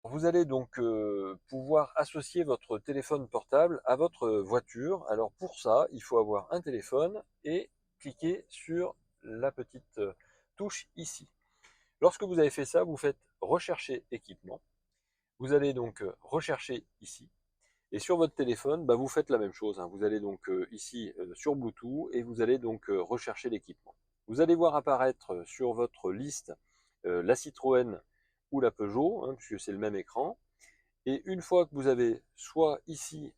Vous allez donc pouvoir associer votre téléphone portable à votre voiture. Alors pour ça, il faut avoir un téléphone et cliquer sur la petite touche ici. Lorsque vous avez fait ça, vous faites rechercher équipement. Vous allez donc rechercher ici. Et sur votre téléphone, vous faites la même chose, hein. Vous allez donc ici sur Bluetooth et vous allez donc rechercher l'équipement. Vous allez voir apparaître sur votre liste la Citroën ou la Peugeot, hein, puisque c'est le même écran. Et une fois que vous avez soit ici,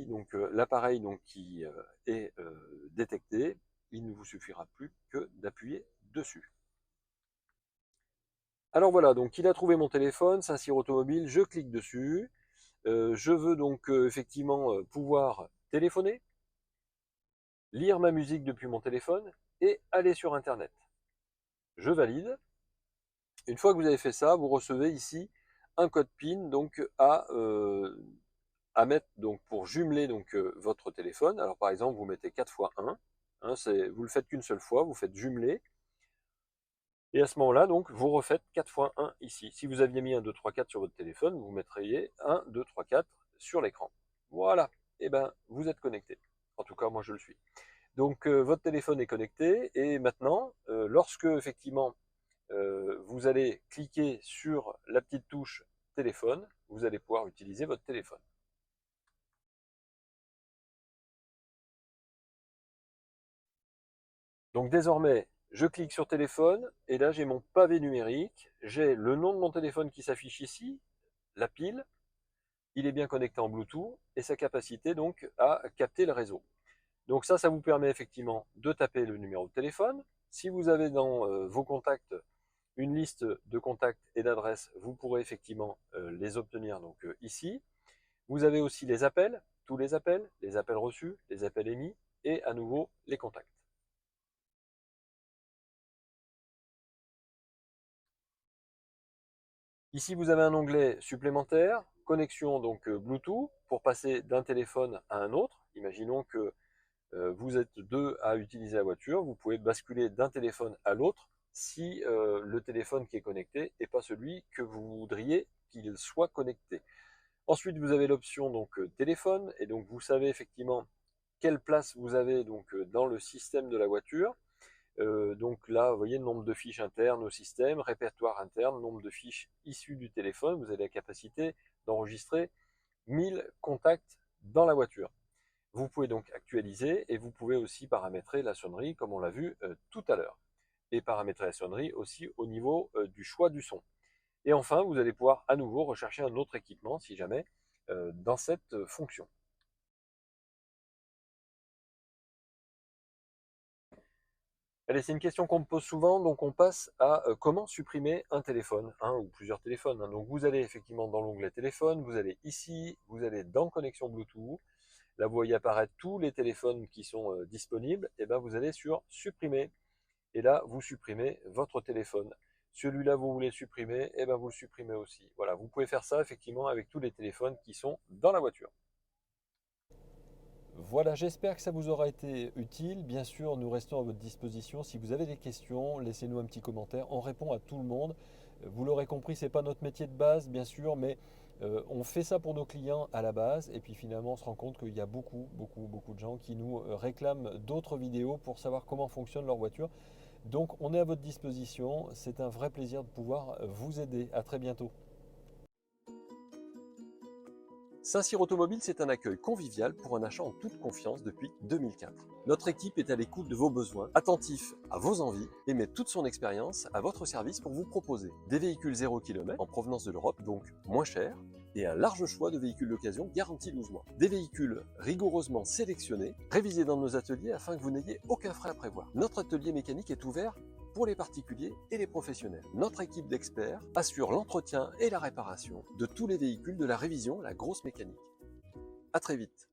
donc l'appareil donc qui est détecté, il ne vous suffira plus que d'appuyer dessus. Alors voilà, donc il a trouvé mon téléphone, Saint-Cyr Automobile, je clique dessus. Je veux donc effectivement pouvoir téléphoner, lire ma musique depuis mon téléphone et aller sur Internet. Je valide. Une fois que vous avez fait ça, vous recevez ici un code PIN donc à mettre donc pour jumeler donc votre téléphone. Alors par exemple, vous mettez 4 fois 1, hein, vous le faites qu'une seule fois, vous faites jumeler. Et à ce moment-là, donc, vous refaites 4 fois 1 ici. Si vous aviez mis 1, 2, 3, 4 sur votre téléphone, vous mettriez 1, 2, 3, 4 sur l'écran. Voilà. Et ben, vous êtes connecté. En tout cas, moi, je le suis. Donc, votre téléphone est connecté. Et maintenant, lorsque, effectivement, vous allez cliquer sur la petite touche téléphone, vous allez pouvoir utiliser votre téléphone. Donc, désormais, je clique sur téléphone. Et là, j'ai mon pavé numérique. J'ai le nom de mon téléphone qui s'affiche ici, la pile. Il est bien connecté en Bluetooth et sa capacité donc à capter le réseau. Donc ça vous permet effectivement de taper le numéro de téléphone. Si vous avez dans vos contacts une liste de contacts et d'adresses, vous pourrez effectivement les obtenir donc ici. Vous avez aussi les appels, tous les appels reçus, les appels émis et à nouveau les contacts. Ici, vous avez un onglet supplémentaire, connexion donc Bluetooth, pour passer d'un téléphone à un autre. Imaginons que vous êtes deux à utiliser la voiture, vous pouvez basculer d'un téléphone à l'autre si le téléphone qui est connecté n'est pas celui que vous voudriez qu'il soit connecté. Ensuite, vous avez l'option donc téléphone, et donc vous savez effectivement quelle place vous avez donc dans le système de la voiture. Donc là, vous voyez le nombre de fiches internes au système, répertoire interne, nombre de fiches issues du téléphone. Vous avez la capacité d'enregistrer 1000 contacts dans la voiture. Vous pouvez donc actualiser et vous pouvez aussi paramétrer la sonnerie comme on l'a vu tout à l'heure. Et paramétrer la sonnerie aussi au niveau du choix du son. Et enfin, vous allez pouvoir à nouveau rechercher un autre équipement si jamais dans cette fonction. Allez, c'est une question qu'on me pose souvent, donc on passe à comment supprimer un téléphone, un ou plusieurs téléphones, hein. Donc vous allez effectivement dans l'onglet téléphone, vous allez ici, vous allez dans connexion Bluetooth, là vous voyez apparaître tous les téléphones qui sont disponibles, et bien vous allez sur supprimer, et là vous supprimez votre téléphone. Celui-là vous voulez supprimer, et bien vous le supprimez aussi. Voilà, vous pouvez faire ça effectivement avec tous les téléphones qui sont dans la voiture. Voilà, j'espère que ça vous aura été utile. Bien sûr, nous restons à votre disposition. Si vous avez des questions, laissez-nous un petit commentaire. On répond à tout le monde. Vous l'aurez compris, ce n'est pas notre métier de base, bien sûr, mais on fait ça pour nos clients à la base. Et puis finalement, on se rend compte qu'il y a beaucoup de gens qui nous réclament d'autres vidéos pour savoir comment fonctionne leur voiture. Donc, on est à votre disposition. C'est un vrai plaisir de pouvoir vous aider. À très bientôt. Saint-Cyr Automobile, c'est un accueil convivial pour un achat en toute confiance depuis 2004. Notre équipe est à l'écoute de vos besoins, attentif à vos envies et met toute son expérience à votre service pour vous proposer des véhicules 0 km en provenance de l'Europe, donc moins chers, et un large choix de véhicules d'occasion garantis 12 mois. Des véhicules rigoureusement sélectionnés, révisés dans nos ateliers afin que vous n'ayez aucun frais à prévoir. Notre atelier mécanique est ouvert pour les particuliers et les professionnels. Notre équipe d'experts assure l'entretien et la réparation de tous les véhicules de la révision, la grosse mécanique. À très vite.